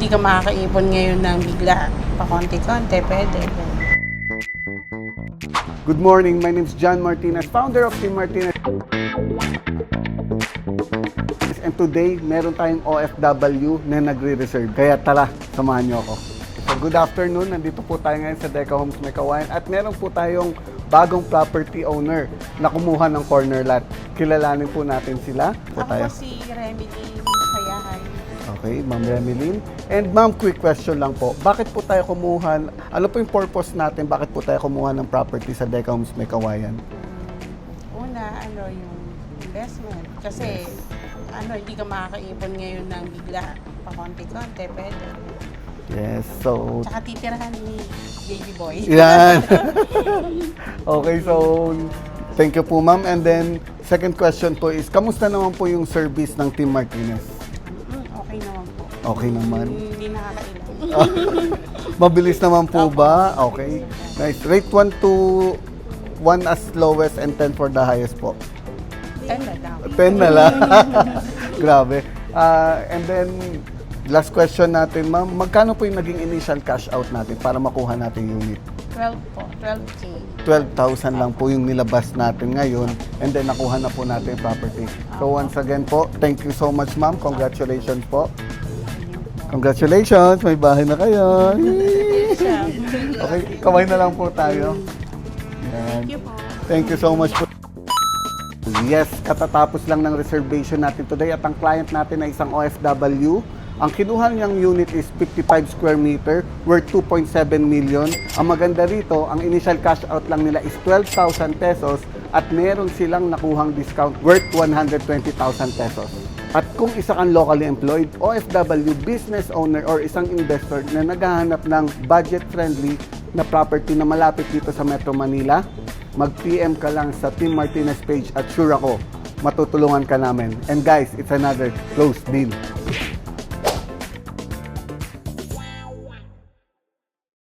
hindi ka makakaipon ngayon ng bigla. Pakonti-konti, pwede. Good morning, my name is John Martinez, founder of Team Martinez. And today, meron tayong OFW na nagre-reserve. Kaya tara, samahan niyo ako. So good afternoon, nandito po tayo ngayon sa Deca Homes May Kawayan at meron po tayong bagong property owner na kumuha ng corner lot. Kilalanin po natin sila. Ako po si Remedy Hayahay. Okay, Ma'am Remilyn. And Ma'am, quick question lang po. Bakit po tayo kumuha, ano po yung purpose natin, bakit po tayo kumuha ng property sa Deca Homes May Kawayan? Una, yung investment. Kasi, hindi ka makakaipon ngayon ng bigla. Pakonti-konti, pwede. Yes, so... Tsaka titirahan ni Baby Boy. Yan. Okay, so thank you po ma'am. And then second question po is, kamusta naman po yung service ng Team Martinez? Okay naman po. Okay naman. Hindi nakakailang. Mabilis naman po ba? Okay. Nice. Rate 1 to 1 as lowest and 10 for the highest po. 10 na lang. 10 na lang. Grabe. And then last question natin ma'am, magkano po yung naging initial cash out natin para makuha natin yung unit? 12 po. 12K. 12,000 lang po yung nilabas natin ngayon and then nakuha na po natin yung property. So once again po, thank you so much ma'am. Congratulations po. Congratulations, may bahay na kayo. Okay, kamay na lang po tayo. Yan. Thank you po. Thank you so much po. Yes, katatapos lang ng reservation natin today at ang client natin ay isang OFW. Ang kinuha niyang unit is 55 square meter worth 2.7 million. Ang maganda rito, ang initial cash out lang nila is 12,000 pesos at meron silang nakuhang discount worth 120,000 pesos. At kung isa kang locally employed, OFW, business owner or isang investor na naghahanap ng budget-friendly na property na malapit dito sa Metro Manila, mag-PM ka lang sa Team Martinez page at sure ako, matutulungan ka namin. And guys, it's another closed deal.